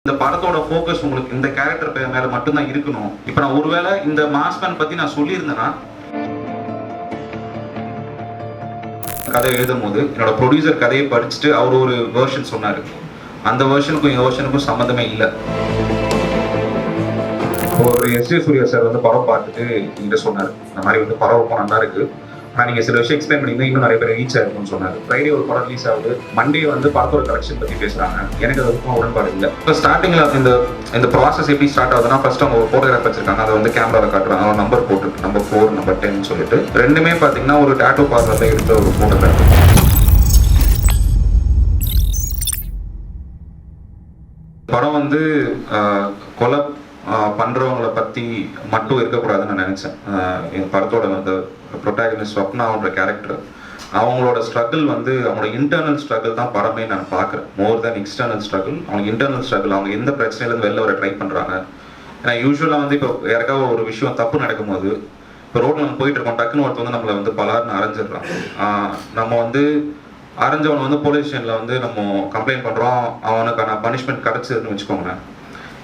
இந்த படத்தோட ஃபோக்கஸ் உங்களுக்கு இந்த கேரக்டர் மேல மட்டும்தான் இருக்கணும். இப்போ நான் ஒருவேளை இந்த மாஸ்மேன் பத்தி நான் சொல்லியிருந்தேன்னா, கதை எழுதும் போது என்னோட ப்ரொடியூசர் கதையை படிச்சுட்டு அவர் ஒரு வேர்ஷன் சொன்னாரு. அந்த வேர்ஷனுக்கும் என் வேர்ஷனுக்கும் சம்மந்தமே இல்லை. ஒரு எஸ்.ஜே. சூர்யா சார் வந்து படம் பார்த்துட்டு என்கிட்ட சொன்னார், இந்த மாதிரி வந்து படம் ரொம்ப நல்லா இருக்கு, ஆனால் நீங்கள் சில விஷயம் எக்ஸ்பிளைன் பண்ணிங்கன்னா இன்னும் நிறைய பேர் ரீச் ஆயிருக்கும்னு சொன்னார். ஃப்ரைடே ஒரு படம் ரிலீஸ் ஆகுது, மண்டே வந்து படத்தோட கலெக்ஷன் பற்றி பேசுகிறாங்க. எனக்கு அது ரொம்ப உடன்பாடு இல்லை. இப்போ ஸ்டார்டிங்கில் இந்த ப்ராசஸ் எப்படி ஸ்டார்ட் ஆகுதுன்னா, ஃபர்ஸ்ட் அவங்க ஒரு ஃபோட்டோகிராஃப் வச்சிருக்காங்க, அதை வந்து கேமராவில் காட்டுறாங்க, அவங்க நம்பர் போட்டுருக்கு, நம்பர் 4 நம்பர் 10 சொல்லிட்டு ரெண்டுமே பார்த்தீங்கன்னா ஒரு டாட்டூ பார்லரில் எடுத்த ஒரு ஃபோட்டோகிராஃப். படம் வந்து கொலை பண்றவங்களை பத்தி மட்டும் இருக்கக்கூடாதுன்னு நான் நினைச்சேன். என் படத்தோட வந்து ப்ரொட்டாகனிஸ்ட் ஸ்வப்னான்ற கேரக்டர், அவங்களோட ஸ்ட்ரகிள் வந்து அவங்களோட இன்டர்னல் ஸ்ட்ரகிள் தான் படமே நான் பார்க்குறேன், மோர் தென் எக்ஸ்டர்னல் ஸ்ட்ரகிள். அவங்க இன்டர்னல் ஸ்ட்ரகிள், அவங்க எந்த பிரச்சனையிலேருந்து வெளில வர ட்ரை பண்ணுறாங்க. ஏன்னா யூஸ்வலாக வந்து இப்போ யாருக்காவது ஒரு விஷயம் தப்பு நடக்கும்போது, இப்போ ரோட்டில் நம்ம போயிட்டு இருக்கோம், டக்குன்னு ஒருத்தர் வந்து நம்மளை வந்து பலார்னு அரைஞ்சிடுறான். நம்ம வந்து அரைஞ்சவனை வந்து போலீஸ் ஸ்டேஷனில் வந்து நம்ம கம்ப்ளைண்ட் பண்ணுறோம், அவனுக்கான பனிஷ்மெண்ட் கிடச்சிதுன்னு வச்சுக்கோங்களேன்.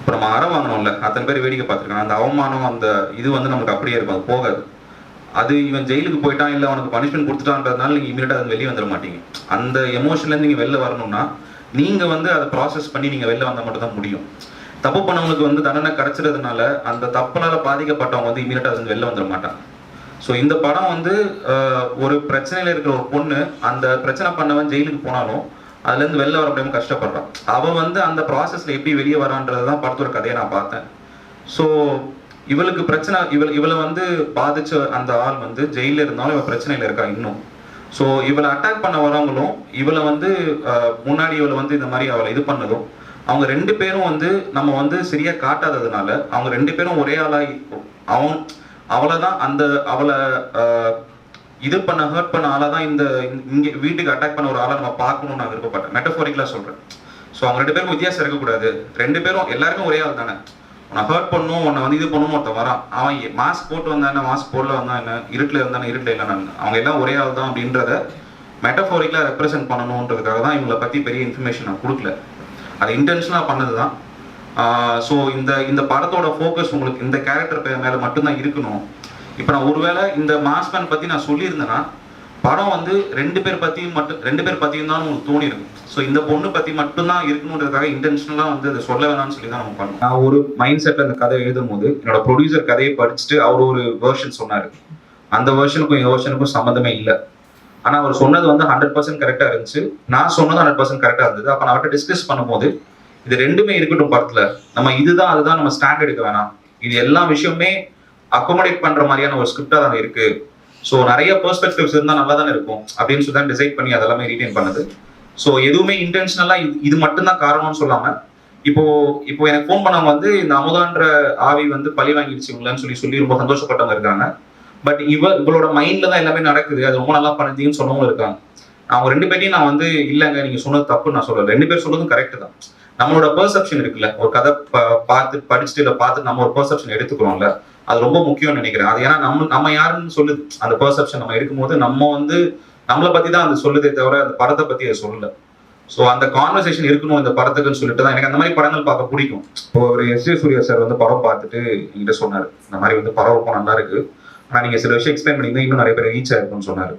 இப்போ நம்ம அறம் வாங்கணும்ல, அத்தனை பேர் வேடிக்கை பார்த்துருக்காங்க, அந்த அவமானம் அந்த இது வந்து நமக்கு அப்படியே இருக்கும், அது போகாது. அது இவன் ஜெயிலுக்கு போயிட்டான் இல்லை அவனுக்கு பனிஷ்மெண்ட் கொடுத்துட்டான்றதுனால நீங்கள் இமீடியட்டாக அது வெளியே வந்துட மாட்டீங்க. அந்த எமோஷன்லேருந்து நீங்கள் வெளில வரணும்னா நீங்கள் வந்து அதை ப்ராசஸ் பண்ணி நீங்கள் வெளில வந்தால் மட்டும் தான் முடியும். தப்பு பண்ணவங்களுக்கு வந்து தண்டனை கிடச்சிறதுனால அந்த தப்புனால பாதிக்கப்பட்டவங்க வந்து இமீடியட்டாக அது வெளில வந்துட மாட்டாங்க. ஸோ இந்த படம் வந்து ஒரு பிரச்சனையில் இருக்கிற ஒரு பொண்ணு, அந்த பிரச்சனை பண்ணவன் ஜெயிலுக்கு போனாலும் அதுலேருந்து வெளில வர முடியாமல் கஷ்டப்படுறான். அவள் வந்து அந்த ப்ராசஸில் எப்படி வெளியே வரான்றது தான் படத்தோட கதையை நான் பார்த்தேன். ஸோ இவளுக்கு பிரச்சனை, இவளை வந்து பாதிச்ச அந்த ஆள் வந்து ஜெயிலில் இருந்தாலும் இவள் பிரச்சனையில் இருக்கா இன்னும். ஸோ இவளை அட்டாக் பண்ண வரவங்களும் இவளை வந்து முன்னாடி இவளை வந்து இந்த மாதிரி அவளை இது பண்ணதும், அவங்க 2 பேரும் வந்து நம்ம வந்து சரியாக காட்டாததுனால அவங்க 2 பேரும் ஒரே ஆளாக அவளை தான் அவளை இது பண்ண ஹர்ட் பண்ண ஆளை தான் இங்கே வீட்டுக்கு அட்டாக் பண்ண ஒரு ஆளை நம்ம பார்க்கணும்னு நான் விருப்பப்பட்டேன். மெட்டஃபோரிக்கலாக சொல்கிறேன். ஸோ அவங்க 2 பேருக்கும் வித்தியாசம் இருக்கக்கூடாது. 2 பேரும் எல்லாருக்கும் ஒரே ஆள் தானே. உன்னை ஹர்ட் பண்ணணும், உன்னை வந்து இது பண்ணணும் ஒருத்தன் வரான், அவன் மாஸ்க் போட்டு வந்தானே, மாஸ்க் போடல வந்தான் என்ன, இருட்டில் இருந்தானே, இருட்டில் இல்லைன்னு, அவங்க எல்லாம் ஒரே ஆள் தான் அப்படின்றத மெட்டஃபோரிக்கலாக ரெப்ரசென்ட் பண்ணணுன்றதுக்காக தான் இவங்களை பற்றி பெரிய இன்ஃபர்மேஷன் நான் கொடுக்கல. அது இன்டென்ஷனாக பண்ணது தான். ஸோ இந்த படத்தோட ஃபோக்கஸ் உங்களுக்கு இந்த கேரக்டர் மேலே மட்டும்தான் இருக்கணும். இப்போ நான் ஒருவேளை இந்த மாஸ்மேன் பற்றி நான் சொல்லியிருந்தேன்னா, படம் வந்து 2 பேர் பற்றியும் தான் உங்களுக்கு தோணிருக்கும். ஸோ இந்த பொண்ணு பற்றி மட்டும்தான் இருக்கணுன்றதுக்காக இன்டென்ஷனலாக வந்து அதை சொல்ல வேணாம்னு சொல்லி தான் நம்ம பண்ணோம். நான் ஒரு மைண்ட் செட்டில் அந்த கதை எழுதும் போது என்னோட ப்ரொடியூசர் கதையை படிச்சுட்டு அவர் ஒரு வேர்ஷன் சொன்னார். அந்த வேர்ஷனுக்கும் என் வேர்ஷனுக்கும் சம்மந்தமே இல்லை. ஆனால் அவர் சொன்னது வந்து 100% கரெக்டாக இருந்துச்சு, நான் சொன்னது 100% கரெக்டாக இருந்தது. அப்போ நான் அவர்கிட்ட டிஸ்கஸ் பண்ணும்போது இது 2மே இருக்கட்டும் படத்தில், நம்ம இதுதான் அதுதான் நம்ம ஸ்டாண்ட் எடுக்க வேணாம், இது எல்லா விஷயமே அக்கோமடேட் பண்ற மாதிரியான ஒரு ஸ்கிரிப்டா தான் இருக்கு. ஸோ நிறைய பெர்ஸ்பெக்டிவ்ஸ் இருந்தால் நல்லா தானே இருக்கும் அப்படின்னு சொல்லி தான் டிசைட் பண்ணி அதெல்லாமே ரீடைன் பண்ணது. ஸோ எதுவுமே இன்டென்ஷனலா இது மட்டும்தான் காரணம்னு சொல்லாம, இப்போ எனக்கு ஃபோன் பண்ணவங்க வந்து இந்த அமுதான்ற ஆவி வந்து பழி வாங்கிடுச்சு இவங்களன்னு சொல்லி ரொம்ப சந்தோஷப்பட்டவங்க இருக்காங்க. பட் இவளோட மைண்ட்ல தான் எல்லாமே நடக்குது, அது ரொம்ப நல்லா பண்ணுறீங்கன்னு சொன்னவங்களும் இருக்காங்க. அவங்க 2 பேரையும் நான் வந்து இல்லைங்க நீங்க சொன்னது தப்புன்னு நான் சொல்லல, 2 பேர் சொல்றதும் கரெக்ட் தான். நம்மளோட பெர்செப்ஷன் இருக்குல்ல, ஒரு கதை படிச்சுட்டு இல்லை பார்த்துட்டு நம்ம ஒரு பெர்செப்ஷன் எடுத்துக்கிறோம்ல, அது ரொம்ப முக்கியம்னு நினைக்கிறேன். அது ஏன்னா நம்ம யாருன்னு சொல்லுது, அந்த பெர்செப்ஷன் நம்ம எடுக்கும்போது நம்ம வந்து நம்மளை பத்தி தான் அது சொல்லுதே தவிர அந்த படத்தை பத்தி அதை சொல்லல. ஸோ அந்த கான்வர்சேஷன் இருக்கணும் இந்த படத்துக்குன்னு சொல்லிட்டு தான் எனக்கு அந்த மாதிரி படங்கள் பார்க்க பிடிக்கும். இப்போ ஒரு எஸ்.ஜே. சூர்யா சார் வந்து படம் பார்த்துட்டு என்கிட்ட சொன்னார், இந்த மாதிரி வந்து படம் ரொம்ப நல்லா இருக்கு, ஆனால் நீங்கள் சில விஷயம் எக்ஸ்பிளைன் பண்ணிங்கன்னா இன்னும் நிறைய பேர் ரீச் ஆயிருக்கும்னு சொன்னார்.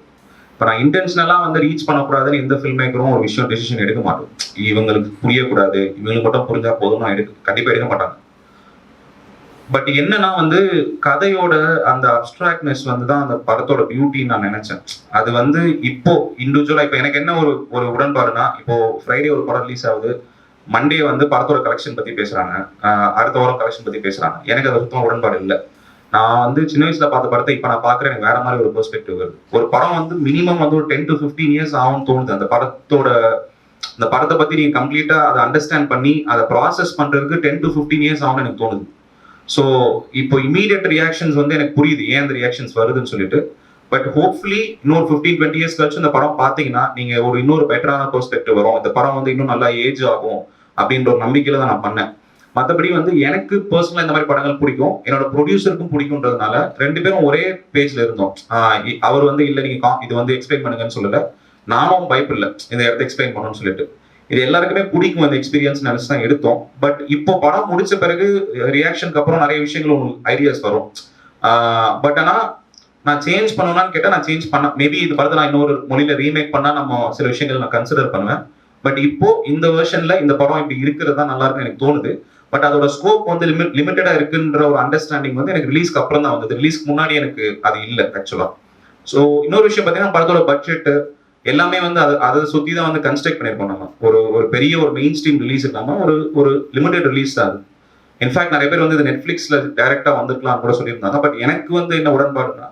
இப்போ நான் இன்டென்ஷனலாக வந்து ரீச் பண்ணக்கூடாதுன்னு எந்த ஃபில்ம் மேக்கரும் ஒரு விஷயம் டெசிஷன் எடுக்க மாட்டோம். இவங்களுக்கு புரியக்கூடாது, இவங்களுக்கு மட்டும் புரிஞ்சா போதும் நான் கண்டிப்பாக எடுக்க மாட்டாங்க. பட் என்னன்னா வந்து கதையோட அந்த அப்ட்ராக்ட்னஸ் வந்து தான் அந்த படத்தோட பியூட்டின்னு நான் நினைச்சேன். அது வந்து இப்போ இண்டிவிஜுவலா இப்போ எனக்கு என்ன ஒரு உடன்பாடுனா, இப்போ ஃப்ரைடே ஒரு படம் ரிலீஸ் ஆகுது, மண்டே வந்து படத்தோட கலெக்ஷன் பத்தி பேசுறாங்க, அடுத்த வாரம் கலெக்ஷன் பத்தி பேசுறாங்க. எனக்கு அது சுத்தமாக உடன்பாடு இல்லை. நான் வந்து சின்ன வயசுல பார்த்த படத்தை இப்போ நான் பார்க்குறேன், எனக்கு வேற மாதிரி ஒரு பெர்ஸ்பெக்டிவ் வருது. ஒரு படம் வந்து மினிமம் வந்து ஒரு 10 to 15 years ஆகும்னு தோணுது. அந்த படத்தை பத்தி நீங்க கம்ப்ளீட்டா அதை அண்டர்ஸ்டாண்ட் பண்ணி அதை ப்ராசஸ் பண்றதுக்கு 10 to 15 years ஆகும்னு எனக்கு தோணுது. ஸோ இப்போ இமீடியட் ரியாக்ஷன்ஸ் வந்து எனக்கு புரியுது ஏன் அந்த ரியாக்ஷன்ஸ் வருதுன்னு சொல்லிட்டு. பட் ஹோப்ஃபுல்லி இன்னொரு 15-20 years கழிச்சு இந்த படம் பார்த்தீங்கன்னா நீங்க இன்னொரு பெட்டரான பெர்ஸ்பெக்டிவ் வரும், இந்த படம் வந்து இன்னும் நல்லா ஏஜ் ஆகும் அப்படின்ற ஒரு நம்பிக்கையில தான் நான் பண்ணேன். மற்றபடி வந்து எனக்கு பர்சனலா இந்த மாதிரி படங்கள் பிடிக்கும், என்னோட ப்ரொடியூசருக்கும் பிடிக்கும்ன்றதுனால 2 பேரும் ஒரே பேஜ்ல இருந்தோம். அவர் வந்து இல்லை நீங்க இது வந்து எக்ஸ்பிளைன் பண்ணுங்கன்னு சொல்லல, நானும் பயப்பில்லை இந்த இடத்த எக்ஸ்பிளைன் பண்ணணும்னு சொல்லிட்டு. இது எல்லாருக்குமே பிடிக்கும் அந்த எக்ஸ்பீரியன்ஸ் நினைச்சு தான் எடுத்தோம். பட் இப்போ படம் முடிச்ச பிறகு ரியாக்ஷனுக்கு அப்புறம் நிறைய விஷயங்கள் உங்களுக்கு ஐடியாஸ் வரும். பட் ஆனா நான் சேஞ்ச் பண்ணணும்னு கேட்டா நான் சேஞ்ச் பண்ண மேபி இது படத்தை நான் இன்னொரு மொழியில ரீமேக் பண்ணா நம்ம சில விஷயங்கள் நான் கன்சிடர் பண்ணுவேன். பட் இப்போ இந்த வெர்ஷன்ல இந்த படம் இப்படி இருக்கிறது தான் நல்லா இருக்குன்னு எனக்கு தோணுது. பட் அதோட ஸ்கோப் வந்து லிமிட்டடா இருக்குன்ற ஒரு அண்டர்ஸ்டாண்டிங் வந்து எனக்கு ரிலீஸ்க்கு அப்புறம் தான் வந்தது. ரிலீஸ்க்கு முன்னாடி எனக்கு அது இல்லை ஆக்சுவலா. ஸோ இன்னொரு விஷயம் பார்த்தீங்கன்னா படத்தோட பட்ஜெட் எல்லாமே வந்து அதை சுத்தி தான் வந்து கன்ஸ்ட்ரக்ட் பண்ணியிருக்கோம் நம்ம. ஒரு பெரிய ஒரு மெயின் ஸ்ட்ரீம் ரிலீஸ் இல்லாம ஒரு லிமிடெட் ரிலீஸ் தான் அது. இன்ஃபேக்ட் நிறைய பேர் வந்து இது நெட்ஃபிளிக்ஸ்ல டைரக்டா வந்துருக்கலாம் கூட சொல்லியிருந்தாங்க. பட் எனக்கு வந்து என்ன உடன்பாடுனா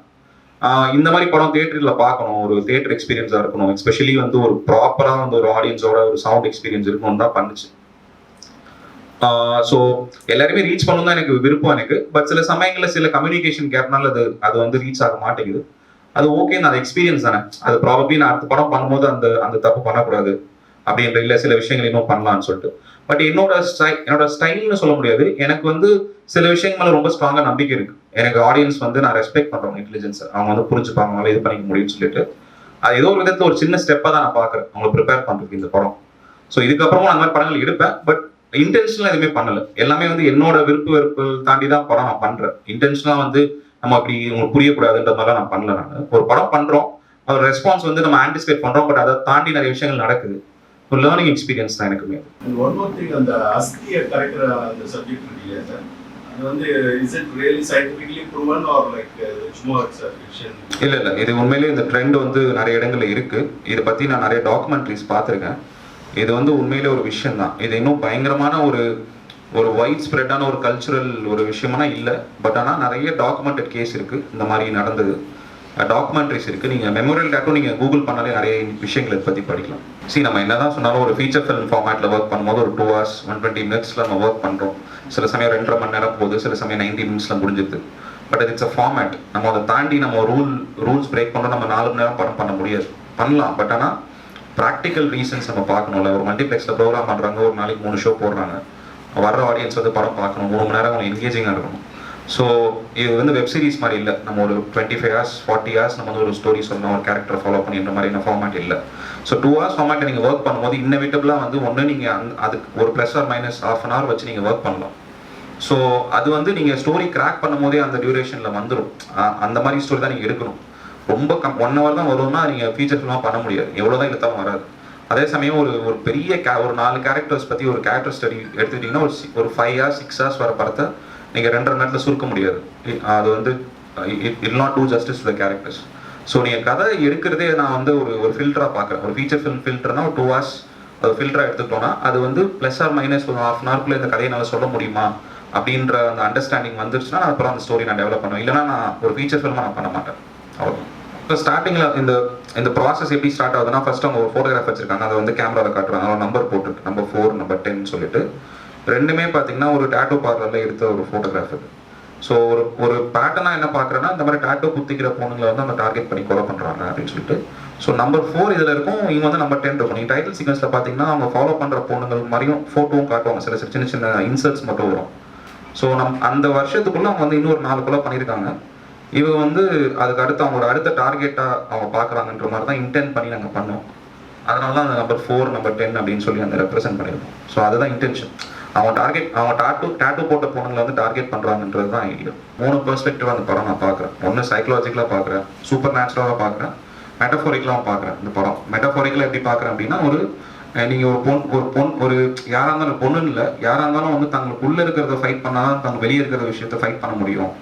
இந்த மாதிரி படம் தியேட்டர்ல பார்க்கணும், ஒரு தியேட்டர் எக்ஸ்பீரியன்ஸா இருக்கணும், எஸ்பெஷலி வந்து ஒரு ப்ராப்பரா வந்து ஒரு ஆடியன்ஸோட ஒரு சவுண்ட் எக்ஸ்பீரியன்ஸ் இருக்கணும்னு தான் பண்ணுச்சு. ஸோ எல்லாருமே ரீச் பண்ணணும் தான் எனக்கு விருப்பம் எனக்கு. பட் சில சமயங்களில் சில கம்யூனிகேஷன் கேப்னால அது வந்து ரீச் ஆக மாட்டேங்குது. அது ஓகே, நான் எக்ஸ்பீரியன்ஸ் தானே. அது ப்ராபப்ளி நான் அடுத்த படம் பண்ணும்போது அந்த தப்பு பண்ணக்கூடாது அப்படின்ற இல்லை சில விஷயங்கள் இன்னும் பண்ணலாம்னு சொல்லிட்டு. பட் என்னோட ஸ்டைல்னு சொல்ல முடியாது. எனக்கு வந்து சில விஷயங்கள் மேலே ரொம்ப ஸ்ட்ராங்காக நம்பிக்கை இருக்கு. எனக்கு ஆடியன்ஸ் வந்து நான் ரெஸ்பெக்ட் பண்றேன் இன்டெலிஜென்ஸ். அவங்க வந்து புரிஞ்சுப்பாங்க, அவங்களால இது பண்ணிக்க முடியும்னு சொல்லிட்டு அது ஏதோ ஒரு விதத்தில் ஒரு சின்ன ஸ்டெப்பாக தான் நான் பார்க்குறேன் அவங்களை ப்ரிப்பேர் பண்றதுக்கு இந்த படம். ஸோ இதுக்கப்புறமும் அந்த மாதிரி படங்கள் எடுப்பேன். பட் இன்டென்ஷனலா எதுவுமே பண்ணல. எல்லாமே வந்து என்னோட வெறுப்பு தாண்டி தான் படம் நான் பண்றேன். இன்டென்ஷனலா வந்து நம்ம அப்படி உங்களுக்கு புரியக்கூடாதுன்ற மாதிரிலாம் நான் பண்ணல. நான் ஒரு படம் பண்றோம், ஒரு ரெஸ்பான்ஸ் வந்து நம்ம ஆன்டிசிபேட் பண்றோம். பட் அதை தாண்டி நிறைய விஷயங்கள் நடக்குது. ஒரு லேர்னிங் எக்ஸ்பீரியன்ஸ் தான் எனக்குமே. ஒன் மோர் திங், அந்த அஸ்தியை கரெக்டர் அந்த சப்ஜெக்ட் இல்லையா சார், அது வந்து is it really scientifically proven or like சும்மா இட்ஸ் a fiction? இல்ல இது உண்மையிலேயே இந்த ட்ரெண்ட் வந்து நிறைய இடங்கள்ல இருக்கு. இதை பத்தி நான் நிறைய டாக்குமெண்ட்ரிஸ் பார்த்துருக்கேன். இது வந்து உண்மையிலே ஒரு விஷயம் தான். இது இன்னும் பயங்கரமான ஒரு வைட் ஸ்ப்ரெட்டான ஒரு கல்ச்சுரல் ஒரு விஷயமான இல்லை. பட் ஆனால் நிறைய டாக்குமெண்டட் கேஸ் இருக்கு, இந்த மாதிரி நடந்தது. டாக்குமெண்ட்ரிஸ் இருக்கு. நீங்க மெமோரியல் டேட்டும் நீங்க கூகுள் பண்ணாலே நிறைய விஷயங்களை பத்தி படிக்கலாம். நம்ம என்னதான் சொன்னாலும் ஒரு ஃபீச்சர் ஃபிலிம் ஃபார்மேட்ல ஒர்க் பண்ணும்போது ஒரு 2 hours 120 minutesல நம்ம ஒர்க் பண்றோம். சில சமயம் 2.5 மணி நேரம் போகுது, சில சமயம் 90 minutesல முடிஞ்சுது. But it's a format. நம்ம அதை தாண்டி நம்ம ரூல்ஸ் பிரேக் பண்ணோம். நம்ம 4 மணி நேரம் படம் பண்ண முடியாது, பண்ணலாம். பட் ஆனால் ப்ராக்டிக்கல் ரீசன்ஸ் நம்ம பார்க்கணும்ல. ஒரு மல்டிப்ளெக்ஸில் ப்ரோக்ராம் பண்ணுறாங்க, ஒரு நாளைக்கு 3 ஷோ போடுறாங்க. வர்ற ஆடியன்ஸ் வந்து படம் பார்க்கணும், 3 மணி நேரம் அவங்க என்கேஜிங்காக இருக்கணும். ஸோ இது வந்து வெப் சீரிஸ் மாதிரி இல்லை. நம்ம ஒரு 25 hours 40 hours நம்ம வந்து ஒரு ஸ்டோரி சொல்லணும், ஒரு கேரக்டர் ஃபாலோ பண்ணின்ற மாதிரியான ஃபார்மேட் இல்லை. ஸோ 2 hours ஃபார்மேட்டை நீங்கள் ஒர்க் பண்ணும்போது இன்னவிட்டபிளாக வந்து ஒன்று நீங்கள் அதுக்கு ஒரு +or -half an hour வச்சு நீங்கள் ஒர்க் பண்ணலாம். ஸோ அது வந்து நீங்கள் ஸ்டோரி கிராக் பண்ணும் போதே அந்த டியூரேஷனில் வந்துடும். அந்த மாதிரி ஸ்டோரி தான் நீங்கள் எடுக்கணும். ரொம்ப 1 hour தான் வரும்னா நீங்கள் ஃபீச்சர் ஃபிலிமாக பண்ண முடியாது, எவ்வளோதான் இழுத்தாலும் வராது. அதே சமயம் ஒரு பெரிய ஒரு 4 கேரக்டர்ஸ் பற்றி ஒரு கேரக்டர் ஸ்டடி எடுத்துக்கிட்டிங்கன்னா ஒரு 5 hours 6 hours வர படத்தை நீங்கள் 2.5 மணி நேரத்தில் சுருக்க முடியாது. அது வந்து it not two justice to the characters. So நீங்கள் கதை எடுக்கிறதே நான் வந்து ஒரு ஃபில்டராக பார்க்குறேன். ஒரு ஃபீச்சர் ஃபிலிம் ஃபில்டர்னா ஒரு 2 hours அது ஃபில்டராக எடுத்துக்கிட்டோம்னா அது வந்து +or - ஒரு ½ an hour இந்த கதையை நான் சொல்ல முடியுமா அப்படின்ற அந்த அண்டர்ஸ்டாண்டிங் வந்துருச்சுன்னா நான் அப்புறம் அந்த ஸ்டோரி நான் டெவலப் பண்ணுவேன். இல்லைனா நான் ஒரு ஃபீச்சர் ஃபிலிமாக நான் பண்ண மாட்டேன். அவ்வளோதான். இப்போ ஸ்டார்டிங்கில் இந்த ப்ராசஸ் எப்படி ஸ்டார்ட் ஆகுதுன்னா, ஃபர்ஸ்ட் அவங்க ஒரு ஃபோட்டோகிராஃப் வச்சிருக்காங்க, அதை வந்து கேமராவில் காட்டுறாங்க. அவன் நம்பர் போட்டுருக்கு, நம்பர் 4 நம்பர் 10 சொல்லிட்டு. ரெண்டுமே பார்த்தீங்கன்னா ஒரு டாட்டோ பார்லரில் எடுத்த ஒரு ஃபோட்டோகிராஃப் இது. ஸோ ஒரு பேட்டர்னாக என்ன பார்க்குறேன்னா, இந்த மாதிரி டாட்டோ குத்திக்கிற பொண்ணுங்களை வந்து அந்த டார்கெட் பண்ணி கொலை பண்ணுறாங்க அப்படின்னு சொல்லிட்டு. ஸோ நம்பர் 4 இதில் இருக்கும், இவங்க வந்து நம்பர் 10 இருக்கும். நீங்கள் டைட்டில் சீக்வன்ஸில் பார்த்தீங்கன்னா அவங்க ஃபாலோ பண்ணுற பொண்ணுங்கள் மாதிரியும் ஃபோட்டோவும் காட்டுவாங்க. சில சின்ன சின்ன இன்சர்ட்ஸ் மட்டும் வரும். ஸோ அந்த வருஷத்துக்குள்ளே அவங்க வந்து இன்னொரு 4 கொலை பண்ணியிருக்காங்க. இவங்க வந்து அதுக்கு அடுத்து அவங்களோட அடுத்த டார்கெட்டாக அவங்க பார்க்குறாங்கன்ற மாதிரி தான் இன்டென்ட் பண்ணி நாங்கள் பண்ணோம். அதனால தான் அந்த நம்பர் 4 நம்பர் 10 அப்படின்னு சொல்லி அந்த ரெப்ரசென்ட் பண்ணியிருக்கோம். ஸோ அதுதான் இன்டென்ஷன். அவங்க டாட்டூ போட்ட பொண்ணுங்களை வந்து டார்கெட் பண்ணுறாங்கன்றது தான் ஐடியா. 3 பெர்ஸ்பெக்டிவ் அந்த படம் நான் பார்க்குறேன். ஒன்று சைக்கலாஜிக்கலாக பார்க்குறேன், சூப்பர் நேச்சுரலாக பார்க்குறேன், மெட்டஃபோரிக்கலாகவும் பார்க்குறேன். இந்த படம் மெட்டஃபோரிக்கலாக எப்படி பார்க்குறேன் அப்படின்னா, நீங்கள் ஒரு யாராக இருந்தாலும் பொண்ணுன்னு இல்லை, யாராக இருந்தாலும் வந்து தங்களுக்குள்ளே இருக்கிறத ஃபைட் பண்ணால் தான் தங்க வெளியே இருக்கிற விஷயத்த ஃபைட் பண்ண முடியும்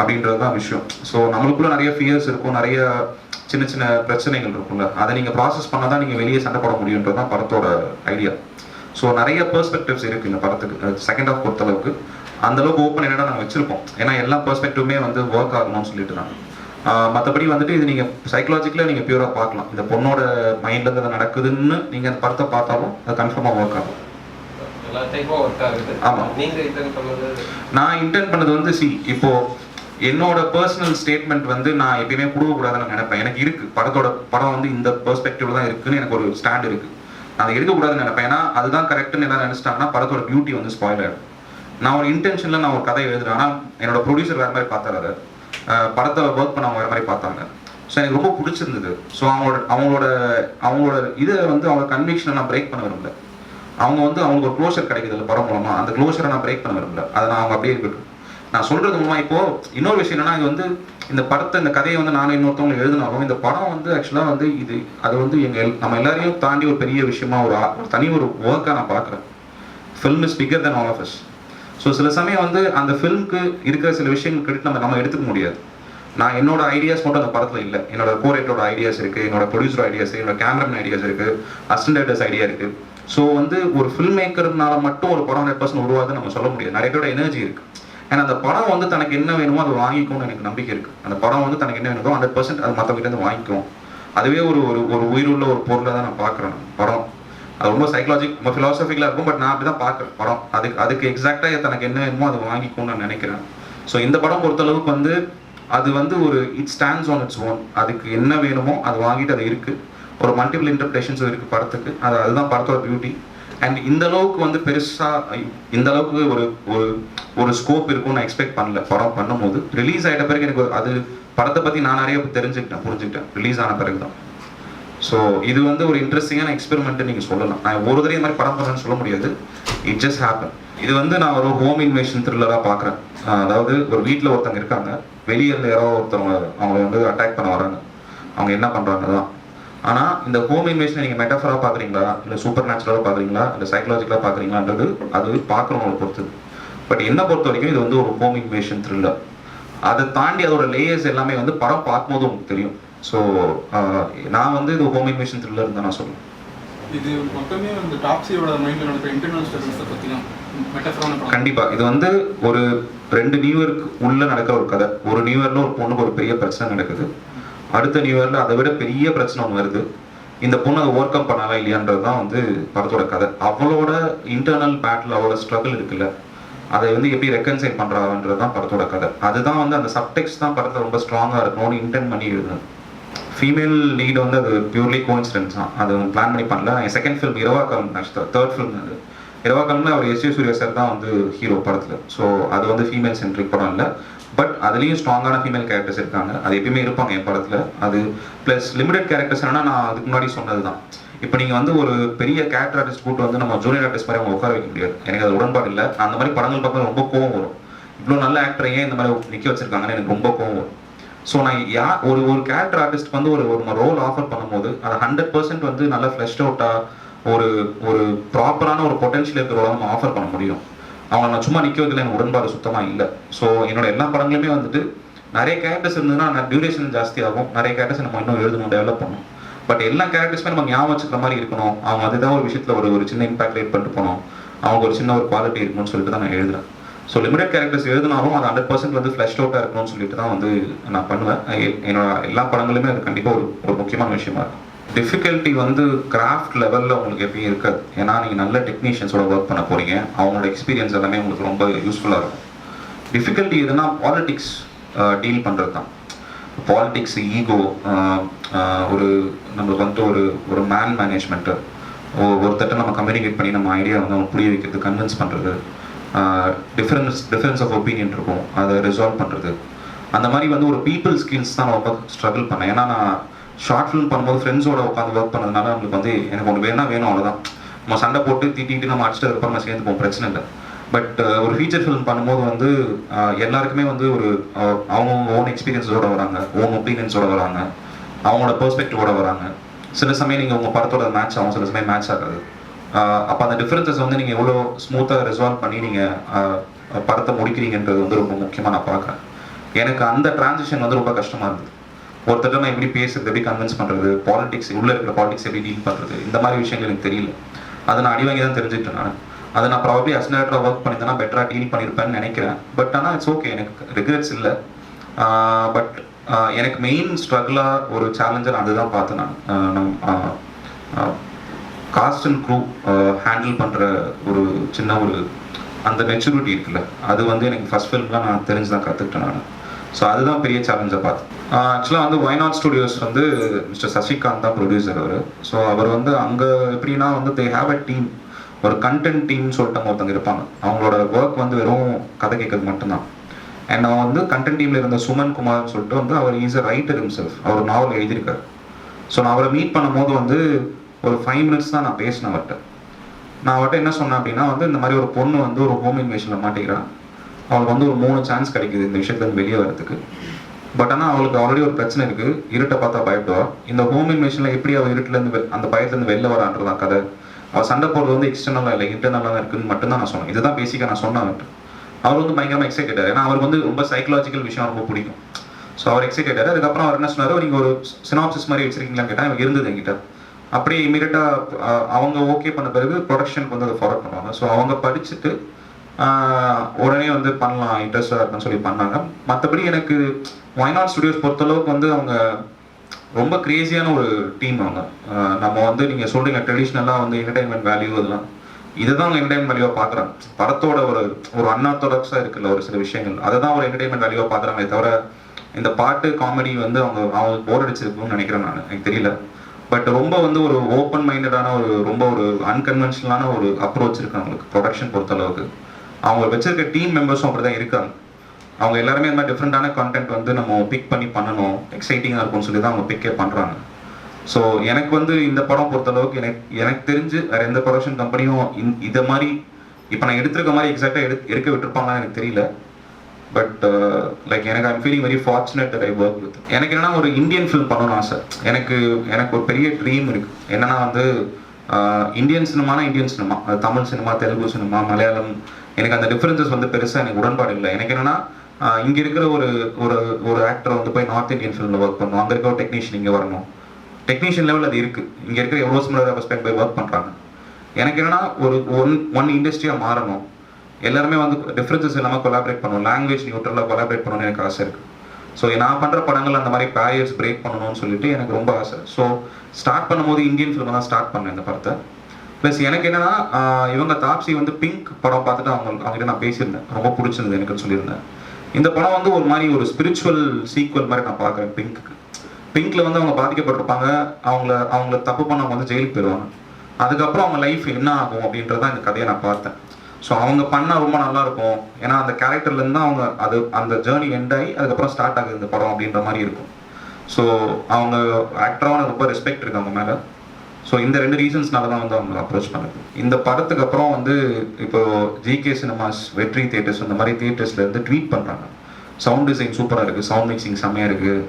அப்படின்றது தான் விஷயம். ஸோ நம்மளுக்குள்ள நிறைய ஃபியர்ஸ் இருக்கும், நிறைய சின்ன சின்ன பிரச்சனைகள் இருக்கும்ல, அதை நீங்கள் ப்ராசஸ் பண்ணால் தான் நீங்கள் வெளியே சண்டை போட முடியுன்றது தான் படத்தோட ஐடியா. ஸோ நிறைய பெர்ஸ்பெக்டிவ்ஸ் இருக்குது இந்த படத்துக்கு. செகண்ட் ஹாஃப் பொறுத்தளவுக்கு அந்தளவுக்கு ஓப்பன் என்னடா நாங்கள் வச்சுருக்கோம். ஏன்னா எல்லா பெர்ஸ்பெக்டிவுமே வந்து ஒர்க் ஆகணும்னு சொல்லிட்டு நான் மற்றபடி வந்துட்டு இது நீங்கள் சைக்கலாஜிக்கலாக நீங்கள் பியூராக பார்க்கலாம். இந்த பொண்ணோட மைண்ட்லேருந்து அது நடக்குதுன்னு நீங்கள் அந்த படத்தை பார்த்தாலும் அது கன்ஃபார்மாக ஒர்க் ஆகும். ஆமாம். நான் இன்டென்ட் பண்ணது வந்து இப்போ என்னோட பர்சனல் ஸ்டேட்மெண்ட் வந்து நான் எப்பயுமே கொடுக்கக்கூடாதுன்னு நினைப்பேன். எனக்கு இருக்கு படம் வந்து இந்த பெர்ஸ்பெக்டிவ்ல தான் இருக்குன்னு எனக்கு ஒரு ஸ்டாண்ட் இருக்கு. நான் அதை எடுக்கக்கூடாதுன்னு நினைப்பேன். ஏன்னா அதுதான் கரெக்ட்னு எல்லாம் நினைச்சிட்டாங்கன்னா படத்தோட பியூட்டி வந்து ஸ்பாயில் ஆகிடும். நான் ஒரு இன்டென்ஷன்ல நான் ஒரு கதை எழுதுறேன். ஆனால் என்னோட ப்ரொடியூசர் வேற மாதிரி பார்த்தாரு, அதை படத்தை ஒர்க் பண்ண வேற மாதிரி பார்த்தாங்க. ஸோ எனக்கு ரொம்ப பிடிச்சிருந்தது. ஸோ அவங்களோட இதை வந்து அவங்க கன்விக்ஷனை நான் பிரேக் பண்ண விரும்பல. அவங்க வந்து அவங்களுக்கு ஒரு க்ளோஷர் கிடைக்குது இல்லை படம் மூலமாக, அந்த க்ளோஷரை நான் பிரேக் பண்ண விரும்பல, அதை நான் அவங்க அப்படியே இருக்கட்டும். நான் சொல்கிறது மூலமாக இப்போது இன்னொரு விஷயம் என்னன்னா, இது வந்து இந்த படத்தை இந்த கதையை வந்து நானும் இன்னொருத்தவங்களுக்கு எழுதினாலும் இந்த படம் வந்து ஆக்சுவலாக வந்து அது வந்து நம்ம எல்லாரையும் தாண்டி ஒரு பெரிய விஷயமா ஒரு தனி ஒரு ஒர்க்காக நான் பார்க்குறேன். Film is bigger than all of us. So சில சமயம் வந்து அந்த ஃபில்முக்கு இருக்கிற சில விஷயங்கள் கிட்ட நம்ம எடுத்துக்க முடியாது. நான் என்னோட ஐடியாஸ் மட்டும் அந்த படத்தில் இல்லை, என்னோட கோரேட்டரோட ஐடியாஸ் இருக்குது, என்னோட ப்ரொடியூசர் ஐடியாஸ், என்னோட கேமராமேன் ஐடியாஸ் இருக்குது, அசிஸ்டன்ட் டைரக்டர்ஸ் ஐடியா இருக்குது. ஸோ வந்து ஒரு ஃபில்ம் மேக்கர்னால மட்டும் ஒரு படம் 100% உருவாதுன்னு நம்ம சொல்ல முடியாது. நிறைய பேரோட எனர்ஜி இருக்குது. ஏன்னா அந்த படம் வந்து தனக்கு என்ன வேணுமோ அது வாங்கிக்கும்னு எனக்கு நம்பிக்கை இருக்குது. அந்த படம் வந்து தனக்கு என்ன வேணுமோ 100% அது மற்றவங்கிட்ட வாங்கிக்கும். அதுவே ஒரு உயிருள்ள ஒரு பொருளை தான் நான் பார்க்குறேன் படம். அது ரொம்ப ரொம்ப ஃபிலாசபிக்கலாக இருக்கும், பட் நான் அப்படி தான் பார்க்குறேன் படம். அதுக்கு எக்ஸாக்டாக தனக்கு என்ன வேணுமோ அது வாங்கிக்கும்னு நான் நினைக்கிறேன். ஸோ இந்த படம் பொறுத்தளவுக்கு வந்து அது வந்து it stands on its own. அதுக்கு என்ன வேணுமோ அது வாங்கிட்டு அது இருக்குது. ஒரு மல்டிபிள் இன்டர்பிரேஷன்ஸ் இருக்குது படத்துக்கு. அதுதான் படத்தோட பியூட்டி. அண்ட் இந்த அளவுக்கு வந்து பெருசாக இந்த அளவுக்கு ஒரு ஸ்கோப் இருக்கும்னு நான் எக்ஸ்பெக்ட் பண்ணல படம் பண்ணும்போது. ரிலீஸ் ஆகிட்ட பிறகு எனக்கு அது படத்தை பற்றி நான் நிறைய புரிஞ்சுக்கிட்டேன் ரிலீஸ் ஆன பிறகு தான். ஸோ இது வந்து ஒரு இன்ட்ரெஸ்டிங்கான எக்ஸ்பெரிமெண்ட்டு நீங்கள் சொல்லலாம். நான் ஒரு தடவை இந்த மாதிரி படம் பண்ணுறேன்னு சொல்ல முடியாது. It just happen. இது வந்து நான் ஒரு ஹோம் இன்வேஷன் த்ரில்லராக பார்க்குறேன். அதாவது ஒரு வீட்டில் ஒருத்தவங்க இருக்காங்க, வெளியே இருந்து யாரோ ஒருத்தவங்க அவங்கள வந்து அட்டாக் பண்ண வராங்க. அவங்க என்ன பண்ணுறாங்க தான். ஆனால் இந்த ஹோம் இன்வேஷனை நீங்கள் மெட்டாஃபராக பார்க்குறீங்களா, இல்லை சூப்பர் நேச்சுரலாக பார்க்குறீங்களா, இல்லை சைக்கலாஜிக்கலாக பார்க்குறீங்களான்றது அது பார்க்குறவங்களை பொறுத்தது. பட் என்னை பொறுத்த வரைக்கும் இது வந்து ஒரு ஹோம் இன்வேஷன் த்ரில்லர். அதை தாண்டி அதோட லேயர்ஸ் எல்லாமே வந்து படம் பார்க்கும்போது உங்களுக்கு தெரியும். ஸோ நான் வந்து இது ஹோம் இன்வேஷன் த்ரில்லர் தான் நான் சொல்லுவேன். இது மொத்தமே வந்து டாப்ஸியோட மைண்டில் நடக்கிற இன்டர்னல் ஸ்ட்ரகிள்ஸை பற்றி தான் மெட்டாஃபரான. கண்டிப்பாக இது வந்து ஒரு 2 நியூ இயர்க்கு உள்ளே நடக்கிற ஒரு கதை. ஒரு நியூ இயரில் ஒரு பொண்ணுக்கு ஒரு பெரிய பிரச்சனை நடக்குது. அடுத்த நியூ இயரில் அதை விட பெரிய பிரச்சனை ஒன்று வருது. இந்த பொண்ணு அதை ஓவர் கம் பண்ணாலா இல்லையான்றது தான் வந்து படத்தோட கதை. அவளோட இன்டர்னல் பேட்டில் அவளோட ஸ்ட்ரகிள் இருக்குல்ல, அதை வந்து எப்படி ரெக்கன்சைல் பண்ணுறான்றது தான் படத்தோட கதை. அதுதான் வந்து அந்த சப்டெக்ஸ்ட் தான் படத்தை ரொம்ப ஸ்ட்ராங்காக இருக்கணும்னு இன்டென்ட் பண்ணி எழுதுனது. ஃபீமேல் லீடு வந்து அது பியூர்லி கோஇன்சிடென்ஸ் தான். அது பிளான் பண்ணி பண்ணல. என் செகண்ட் ஃபிலிம் இரவா காலம், தேர்ட் ஃபிலிம் அது இரவா காலம்ல அவர் எஸ். சூர்யா சார் தான் வந்து ஹீரோ படத்தில். ஸோ அது வந்து ஃபீமேல் சென்ட்ரிக் படம் இல்லை, பட் அதுலேயும் ஸ்ட்ராங்கான ஃபீமேல் கேரக்டர்ஸ் இருக்காங்க. அது எப்பயுமே இருப்பாங்க என் படத்தில். அது ப்ளஸ் லிமிடெட் கேரக்டர்ஸ் என்னன்னா, நான் அதுக்கு முன்னாடி சொன்னது தான். இப்போ நீங்கள் வந்து ஒரு பெரிய கேரக்டர் ஆர்டிஸ்ட் கூட்டு வந்து நம்ம ஜூனியர் ஆர்டிஸ்ட் மாதிரி அவங்க உட்கார வைக்க முடியாது. எனக்கு அது உடன்பாடு இல்லை. அந்த மாதிரி படங்கள் பார்க்க ரொம்ப கோவம் வரும். இவ்வளோ நல்ல ஆக்டரை ஏன் இந்த மாதிரி நிற்க வச்சிருக்காங்கன்னு எனக்கு ரொம்ப கோவம் வரும். ஸோ நான் ஒரு கேரக்டர் ஆர்டிஸ்ட் வந்து ஒரு ரோல் ஆஃபர் பண்ணும்போது அதை 100% வந்து நல்லா ஃப்ளெஷ்ட் அவுட்டாக ஒரு ப்ராப்பரான ஒரு பொட்டன்ஷியல் இருக்கிற ரோலை நம்ம ஆஃபர் பண்ண முடியும். அவங்க நான் சும்மா நிற்க வைக்கல, எனக்கு உடன்பாடு சுத்தமாக இல்லை. ஸோ என்னோட எல்லா படங்களுமே வந்துட்டு நிறைய கேரக்டர்ஸ் இருந்ததுன்னா டியூரேஷன் ஜாஸ்தி ஆகும். நிறைய கேரக்டர்ஸ் நம்ம இன்னும் எழுதணும், டெவலப் பண்ணணும். பட் எல்லா கேரக்டர்ஸுமே நம்ம ஞாபகம் வச்சுக்கிற மாதிரி இருக்கணும். அவங்க அதுதான் ஒரு விஷயத்தில் ஒரு சின்ன இம்பாக்ட் கிரியேட் பண்ணிட்டு போகணும். அவங்க ஒரு சின்ன ஒரு குவாலிட்டி இருக்கணும்னு சொல்லிட்டு தான் நான் எழுதுறேன். ஸோ லிமிடெட் கேரக்டர்ஸ் எழுதினாலும் அது 100% வந்து ஃப்ளெஷ்ட் அவுட்டாக இருக்கணும்னு சொல்லிட்டு தான் வந்து நான் பண்ணுவேன். என்னோட எல்லா படங்களுமே அது கண்டிப்பாக ஒரு முக்கியமான விஷயமா இருக்கும். டிஃபிகல்ட்டி வந்து கிராஃப்ட் லெவலில் உங்களுக்கு எப்பயும் இருக்காது. ஏன்னா நீங்கள் நல்ல டெக்னீஷியன்ஸோட ஒர்க் பண்ண போகிறீங்க. அவங்களோட எக்ஸ்பீரியன்ஸ் எல்லாமே உங்களுக்கு ரொம்ப யூஸ்ஃபுல்லாக இருக்கும். டிஃபிகல்ட்டி எதுனா பாலிட்டிக்ஸ் டீல் பண்ணுறது தான். பாலிட்டிக்ஸ், ஈகோ, நம்மளுக்கு வந்து ஒரு மேனேஜ்மெண்ட்டு, ஒருத்தட்ட நம்ம கம்யூனிகேட் பண்ணி நம்ம ஐடியா வந்து அவங்க புரிய வைக்கிறது, கன்வின்ஸ் பண்ணுறது, டிஃபரன்ஸ் ஆஃப் ஒப்பீனியன் இருக்கும், அதை ரிசால்வ் பண்ணுறது. அந்த மாதிரி வந்து ஒரு பீப்புள் ஸ்கில்ஸ் தான் நான் ரொம்ப ஸ்ட்ரகிள் பண்ணேன். ஏன்னா நான் ஷார்ட் ஃபிலிம் பண்ணும்போது ஃப்ரெண்ட்ஸோட உட்காந்து ஒர்க் பண்ணதுனால நம்மளுக்கு வந்து எனக்கு ஒன்று வேணும் அவ்வளோதான். நம்ம சண்டை போட்டு திட்டிட்டு நம்ம அடிச்சுட்டு அதுக்கப்புறம் நம்ம சேர்ந்து போவோம், பிரச்சனை இல்லை. பட் ஒரு ஃபீச்சர் ஃபிலிம் பண்ணும்போது வந்து எல்லாருக்குமே வந்து அவங்கவுங்க ஓன் எக்ஸ்பீரியன்ஸோட வராங்க, ஓன் ஒப்பீனியன்ஸோட வராங்க, அவங்களோட பெர்ஸ்பெக்டிவோட வராங்க. சில சமயம் நீங்கள் உங்கள் படத்தோட மேட்ச் ஆகும், சில சமயம் மேட்ச் ஆகாது. அப்போ அந்த டிஃப்ரென்சஸ் வந்து நீங்கள் எவ்வளோ ஸ்மூத்தாக ரிசால்வ் பண்ணி நீங்கள் படத்தை முடிக்கிறீங்கன்றது வந்து ரொம்ப முக்கியமாக நான் பார்க்குறேன். எனக்கு அந்த டிரான்சிஷன் வந்து ரொம்ப கஷ்டமாக இருந்தது. ஒருத்தர் நான் எப்படி பேசுறது, எப்படி கன்வின்ஸ் பண்ணுறது, பாலிடிக்ஸ் உள்ளே இருக்கிற பாலிடிக்ஸ் எப்படி டீல் பண்ணுறது, இந்த மாதிரி விஷயங்கள் எனக்கு தெரியல. அதை நான் அடி வாங்கி தான் தெரிஞ்சுக்கிட்டேன். அதை நான் ப்ராபப்ளி அசிஸ்டன்டாக ஒர்க் பண்ணியிருந்தேன்னா பெட்டராக டீல் பண்ணியிருப்பேன்னு நினைக்கிறேன். பட் ஆனால் இட்ஸ் ஓகே, எனக்கு ரிக்ரெட்ஸ் இல்லை. பட் எனக்கு மெயின் ஸ்ட்ரகிளாக ஒரு சேலஞ்சர் அதுதான் பார்த்தேன். நான் காஸ்ட் அண்ட் க்ரூ ஹேண்டில் பண்ணுற ஒரு சின்ன அந்த மெச்சூரிட்டி இருக்குல்ல, அது வந்து எனக்கு ஃபர்ஸ்ட் ஃபிலிம்லாம் நான் தெரிஞ்சு தான் கற்றுக்கிட்டேன் நான். ஸோ அதுதான் பெரிய சேலஞ்சை பார்த்தேன். ஆக்சுவலாக வந்து ஒய்நாட் ஸ்டுடியோஸ் வந்து மிஸ்டர் சசிகாந்த் தான் ப்ரொடியூசர் அவர். ஸோ அவர் வந்து அங்கே எப்படின்னா வந்து தே ஹேவ் அ டீம், ஒரு கண்டென்ட் டீம்னு சொல்லிட்டு ஒருத்தவங்க இருப்பாங்க. அவங்களோட ஒர்க் வந்து வெறும் கதை கேட்கறது மட்டும்தான். அண்ட் அவன் வந்து கண்டென்ட் டீமில் இருந்த சுமன் குமார்னு சொல்லிட்டு வந்து அவர் இஸ் அ ரைட்டர் ஹிம்செல்ஃப். அவர் நாவல் எழுதியிருக்காரு. ஸோ நான் அவரை மீட் பண்ணும்போது வந்து ஒரு 5 minutes தான் நான் பேசினேன் அவர்கிட்ட. நான் அவட்ட என்ன சொன்னேன் அப்படின்னா வந்து இந்த மாதிரி ஒரு பொண்ணு வந்து ஒரு ஹோம் இன்வேஷனில் மாட்டிக்கிறான், அவளுக்கு வந்து ஒரு 3 சான்ஸ் கிடைக்குது இந்த விஷயத்துலேருந்து வெளியே வரதுக்கு. பட் ஆனால் அவளுக்கு ஆல்ரெடி ஒரு பிரச்சனை இருக்குது, இருட்டை பார்த்தா பயப்படுவா. இந்த ஹோம் இன்வேஷனில் எப்படி அவள் இருட்டிலேருந்து அந்த பயத்துலேருந்து வெளில வரான்றதான் கதை. அவள் சண்டை போடுறது வந்து எக்ஸ்டர்னலாக இல்லை, இன்டர்னலாக தான் இருக்குன்னு மட்டும்தான் நான் சொன்னேன். இதுதான் பேசிக்காக நான் சொன்னேன் அவர்கிட்ட. அவர் வந்து பயங்கரமாக எக்ஸைட்டட், ஏன்னா அவருக்கு வந்து ரொம்ப சைக்கலாஜிக்கல் விஷயம் ரொம்ப பிடிக்கும். ஸோ அவர் எக்ஸைட்டட். அதுக்கப்புறம் அவர் என்ன சொன்னார், நீங்கள் ஒரு சினாப்சிஸ் மாதிரி வச்சிருக்கீங்களான்னு கேட்டால் எனக்கு இருந்தது என்கிட்ட. அப்படியே இமீடியட்டாக அவங்க ஓகே பண்ண பிறகு ப்ரொடக்ஷனுக்கு வந்து அதை ஃபார்வர்ட் பண்ணுவாங்க. ஸோ அவங்க படிச்சுட்டு உடனே வந்து பண்ணலாம், இன்ட்ரெஸ்டாக இருக்குன்னு சொல்லி பண்ணாங்க. மற்றபடி எனக்கு ஒய்நாட் ஸ்டுடியோஸ் பொறுத்தளவுக்கு வந்து அவங்க ரொம்ப கிரேசியான ஒரு டீம். அவங்க நம்ம வந்து நீங்கள் சொல்கிறீங்க ட்ரெடிஷ்னலாக வந்து என்டர்டைன்மெண்ட் வேல்யூ இதெல்லாம், இதுதான் அவங்க என்டர்டைன்மெண்ட் வேல்யூவாக பார்க்குறாங்க. படத்தோட ஒரு அன்ஆர்த்தடாக்ஸாக இருக்குல்ல ஒரு சில விஷயங்கள், அதை தான் ஒரு என்டர்டைன்மெண்ட் வேல்யூவாக பார்க்குறாங்களே தவிர இந்த பாட்டு காமெடி வந்து அவங்க போர் அடிச்சிருக்குன்னு நினைக்கிறேன் நான், எனக்கு தெரியல. பட் ரொம்ப வந்து ஒரு ஓப்பன் மைண்டடான ரொம்ப ஒரு அன்கன்வென்ஷனலான ஒரு அப்ரோச் இருக்கு அவங்களுக்கு ப்ரொடக்ஷன் பொறுத்தளவுக்கு. அவங்க வச்சிருக்க டீம் மெம்பர்ஸும் அப்படி தான் இருக்காங்க. அவங்க எல்லாருமே இந்த மாதிரி டிஃப்ரெண்டான கான்டென்ட் வந்து நம்ம பிக் பண்ணி பண்ணணும், எக்ஸைட்டிங்காக இருக்கும்னு சொல்லி தான் அவங்க பிக்கே பண்ணுறாங்க. ஸோ எனக்கு வந்து இந்த படம் பொறுத்தளவுக்கு எனக்கு தெரிஞ்சு வேறு எந்த ப்ரொடக்ஷன் கம்பெனியும் இதை மாதிரி இப்போ நான் எடுத்திருக்க மாதிரி எக்ஸாக்டாக எடுக்க விட்டுருப்பாங்கன்னு எனக்கு தெரியல. பட் லைக் எனக்கு I'm feeling very fortunate I work with. எனக்கு என்னன்னா ஒரு இந்தியன் ஃபிலிம் பண்ணணும்னு ஆசை. எனக்கு ஒரு பெரிய ட்ரீம் இருக்குது. என்னன்னா வந்து இந்தியன் சினிமானா இந்தியன் சினிமா, அது தமிழ் சினிமா, தெலுங்கு சினிமா, மலையாளம், எனக்கு அந்த டிஃப்ரென்சஸ் வந்து பெருசாக எனக்கு உடன்பாடு இல்லை. எனக்கு என்னன்னா இங்கே இருக்கிற ஒரு ஆக்டர் வந்து போய் நார்த் இந்தியன் ஃபிலிமில் ஒர்க் பண்ணணும், அங்கே இருக்கிற டெக்னீஷியன் இங்கே வரணும், டெக்னீஷியன் லெவல் அது இருக்குது. இங்கே இருக்கிற எவ்வளோ சிமிலர் ரெஸ்பெக்ட் போய் ஒர்க் பண்ணுறாங்க. எனக்கு என்னன்னா ஒரு ஒன் இண்டஸ்ட்ரியாக மாறணும், எல்லாருமே வந்து டிஃப்ரென்சஸ் இல்லாமல் கொலாபரேட் பண்ணணும், லாங்குவேஜ் நியூட்ரலாக கொலாபரேட் பண்ணணும்னு எனக்கு ஆசை இருக்குது. ஸோ நான் பண்ணுற படங்கள் அந்த மாதிரி பேரியர்ஸ் பிரேக் பண்ணணும்னு சொல்லிட்டு எனக்கு ரொம்ப ஆசை. ஸோ ஸ்டார்ட் பண்ணும்போது இந்தியன் ஃபிலிம் தான் ஸ்டார்ட் பண்ணேன் இந்த படத்தை. ப்ளஸ் எனக்கு என்னன்னா இவங்க தாப்சி வந்து பிங்க் படம் பார்த்துட்டு அவங்ககிட்ட நான் பேசியிருந்தேன், ரொம்ப பிடிச்சிருந்தது எனக்கு சொல்லியிருந்தேன். இந்த படம் வந்து ஒரு மாதிரி ஒரு ஸ்பிரிச்சுவல் சீக்வல் மாதிரி நான் பார்க்குறேன் பிங்க்கு. பிங்க்ல வந்து அவங்க பாதிக்கப்பட்டிருப்பாங்க, அவங்கள தப்பு பண்ணவங்க வந்து ஜெயிலுக்கு போயிடுவாங்க. அதுக்கப்புறம் அவங்க லைஃப் என்ன ஆகும் அப்படின்றதான் இந்த கதையை நான் பார்த்தேன். ஸோ அவங்க பண்ணால் ரொம்ப நல்லா இருக்கும், ஏன்னா அந்த கேரக்டர்லேருந்து தான் அந்த ஜேர்னி எண்ட் ஆகி அதுக்கப்புறம் ஸ்டார்ட் ஆகுது இந்த படம் அப்படின்ற மாதிரி இருக்கும். ஸோ அவங்க ஆக்டராக ரொம்ப ரெஸ்பெக்ட் இருக்கு அவங்க மேலே. ஸோ இந்த 2 ரீசன்ஸ்னால தான் வந்து அவங்க அப்ரோச் பண்ணுது. இந்த படத்துக்கு அப்புறம் வந்து இப்போ ஜிகே சினிமாஸ், வெற்றி தியேட்டர்ஸ், இந்த மாதிரி தியேட்டர்ஸ்லேருந்து ட்வீட் பண்ணுறாங்க, சவுண்ட் டிசைன் சூப்பராக இருக்குது, சவுண்ட் மிக்சிங் செம்மையாக இருக்குது,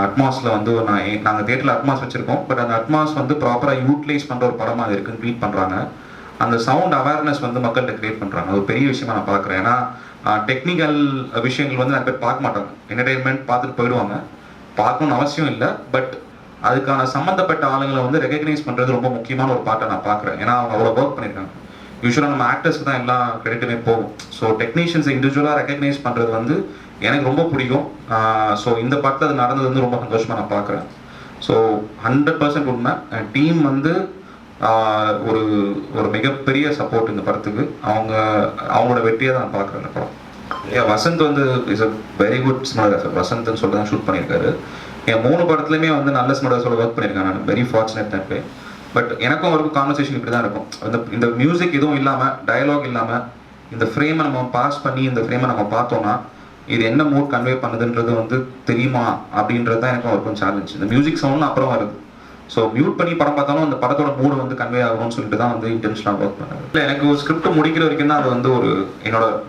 அட்மாஸில் வந்து நாங்கள் தியேட்டரில் அட்மாஸ் வச்சுருக்கோம், பட் அந்த அட்மாஸ் வந்து ப்ராப்பராக யூட்டிலைஸ் பண்ணுற ஒரு படமாக அது இருக்குன்னு ட்வீட் பண்ணுறாங்க. அந்த சவுண்ட் அவேர்னஸ் வந்து மக்கள்கிட்ட கிரியேட் பண்ணுறாங்க. அது ஒரு பெரிய விஷயமா நான் பார்க்குறேன். ஏன்னா டெக்னிக்கல் விஷயங்கள் வந்து நிறைய பேர் பார்க்க மாட்டாங்க, என்டர்டெயின்மெண்ட் பார்த்துட்டு போயிடுவாங்க, பார்க்கணும்னு அவசியம் இல்லை. பட் அதுக்கான சம்மந்தப்பட்ட ஆளுங்களை வந்து ரெகக்னைஸ் பண்ணுறது ரொம்ப முக்கியமான ஒரு பார்ட்டை நான் பார்க்குறேன். ஏன்னா அவங்க அவ்வளோ ஒர்க் பண்ணியிருக்காங்க. யூஸ்வலாக நம்ம ஆக்டர்ஸ்க்கு தான் எல்லா கிரெடிட்டுமே போகும். ஸோ டெக்னீஷியன்ஸை இண்டிவிஜுவலாக ரெகக்னைஸ் பண்ணுறது வந்து எனக்கு ரொம்ப பிடிக்கும். ஸோ இந்த படத்தில் அது நடந்தது வந்து ரொம்ப சந்தோஷமாக நான் பார்க்குறேன். ஸோ 100% உண்மை, டீம் வந்து ஒரு மிகப்பெரிய சப்போர்ட் இந்த படத்துக்கு. அவங்களோட வெற்றியை தான் நான் பார்க்குறேன் இந்த படம். வசந்த் வந்து இஸ் அ வெரி குட் சினிமாகிராஃபர். வசந்த்னு சொல்லி தான் ஷூட் பண்ணியிருக்காரு. என் 3 படத்துலையுமே வந்து நல்ல சினிமாகிராஃபரோட ஒர்க் பண்ணியிருக்கேன். நான் very fortunate that way. But எனக்கும் அவருக்கும் கான்வர்சேஷன் இப்படி தான் இருக்கும். இந்த மியூசிக் எதுவும் இல்லாமல், டயலாக் இல்லாமல், இந்த ஃப்ரேமை நம்ம பாஸ் பண்ணி இந்த ஃப்ரேமை நம்ம பார்த்தோம்னா இது என்ன மூட் கன்வே பண்ணுதுன்றது வந்து தெரியுமா அப்படின்றது தான் எனக்கும் அவருக்கும் சேலஞ்ச். இந்த மியூசிக் சவுண்ட் அப்புறம் வருது. ஸோ மியூட் பண்ணி படம் பார்த்தாலும் அந்த படத்தோட மூடு வந்து கன்வே ஆகும்னு சொல்லிட்டு தான் வந்து இன்டென்ஷனாக ஒர்க் பண்ணாரு. இல்லை, எனக்கு ஒரு ஸ்கிரிப்ட் முடிக்கிற வரைக்கும் தான் அது வந்து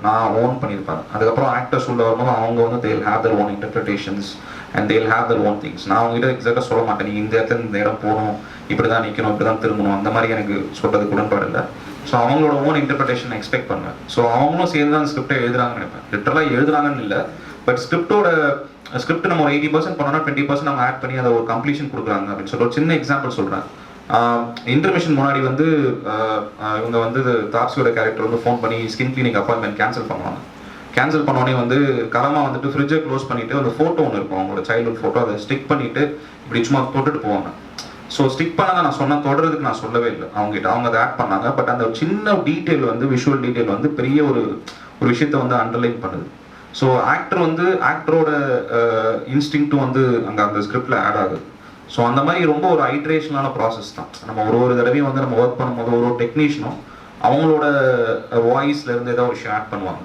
நான் ஓன் பண்ணியிருப்பேன். அதுக்கப்புறம் ஆக்டர்ஸ் உள்ள வரும்போது அவங்க வந்து தேல் have their own interpretations and தேல் ஹேவ் தர் ஓன் திங்ஸ். நான் அவங்ககிட்ட எக்ஸாக்டாக சொல்ல மாட்டேன், நீங்கள் இந்த இடத்துல இந்த இடம் போகணும், இப்படி தான் நிற்கணும், இப்படி தான் திரும்பணும், அந்த மாதிரி எனக்கு சொல்கிறதுக்கு உடன்பாடு இல்லை. ஸோ அவங்களோட ஓன் இன்டர்பிரிட்டேஷன் எக்ஸ்பெக்ட் பண்ணுவேன். ஸோ அவங்களும் சேர்ந்து தான் ஸ்கிரிப்டை எழுதுறாங்கன்னு நினைப்பேன். லிட்டரலாக எழுதுறாங்கன்னு இல்லை, பட் ஸ்கிரிப்ட் நம்ம ஒரு 80% பண்ணோம்னா 20% நம்ம ஆட் பண்ணி அதை ஒரு கம்ப்ளீஷன் கொடுக்குறாங்க அப்படின்னு சொல்லி ஒரு சின்ன எக்ஸாம்பிள் சொல்கிறேன். இன்டர்மிஷன் முன்னாடி வந்து இவங்க வந்து தாப்சியோட கேரக்டர் வந்து ஃபோன் பண்ணி ஸ்கின் கிளினிக் அப்பாயின்மெண்ட் கேன்சல் பண்ணுவாங்க. கேன்சல் பண்ணோடனே வந்து கரமாக வந்துட்டு ஃப்ரிட்ஜை க்ளோஸ் பண்ணிவிட்டு அந்த ஃபோட்டோ ஒன்று இருக்கும், அவங்களோட சைல்ட்ஹுட் ஃபோட்டோ, அதை ஸ்டிக் பண்ணிவிட்டு இப்படி சும்மா தொட்டுட்டு போவாங்க. ஸோ ஸ்டிக் பண்ணாங்க, நான் தொடர்றதுக்கு நான் சொல்லவே இல்லை அவங்ககிட்ட, அவங்க அதை ஆட் பண்ணாங்க. பட் அந்த சின்ன டீட்டெயில் வந்து விஷுவல் டீட்டெயில் வந்து பெரிய ஒரு விஷயத்தை வந்து அண்டர்லைன் பண்ணுது. ஸோ ஆக்டரோட இன்ஸ்டிங்க்டும் வந்து அந்த ஸ்கிரிப்டில் ஆட் ஆகுது. ஸோ அந்த மாதிரி ரொம்ப ஒரு ஐட்ரேஷனான ப்ராசஸ் தான். நம்ம ஒரு தடவையும் வந்து நம்ம ஒர்க் பண்ணும்போது ஒரு டெக்னீஷியனும் அவங்களோட வாய்ஸ்லேருந்து ஏதாவது ஒரு விஷயம் ஆட் பண்ணுவாங்க.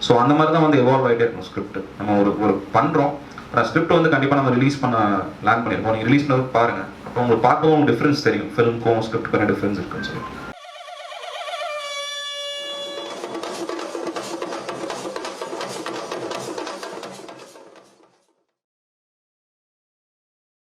ஸோ அந்த மாதிரி தான் வந்து எவால்வ் ஆகிட்டே இருக்கணும் ஸ்கிரிப்ட். நம்ம ஒரு பண்ணுறோம், ஆனால் ஸ்கிரிப்ட் வந்து கண்டிப்பாக நம்ம ரிலீஸ் பண்ண பிளான் பண்ணியிருக்கோம். நீங்கள் ரிலீஸ் பண்ணது பாருங்கள், அப்போ உங்களுக்கு பார்க்கவும் டிஃப்ரென்ஸ் தெரியும், ஃபிலிம்க்கும் ஸ்கிரிப்டுக்கான டிஃப்ரென்ஸ் இருக்குன்னு சொல்லிட்டு.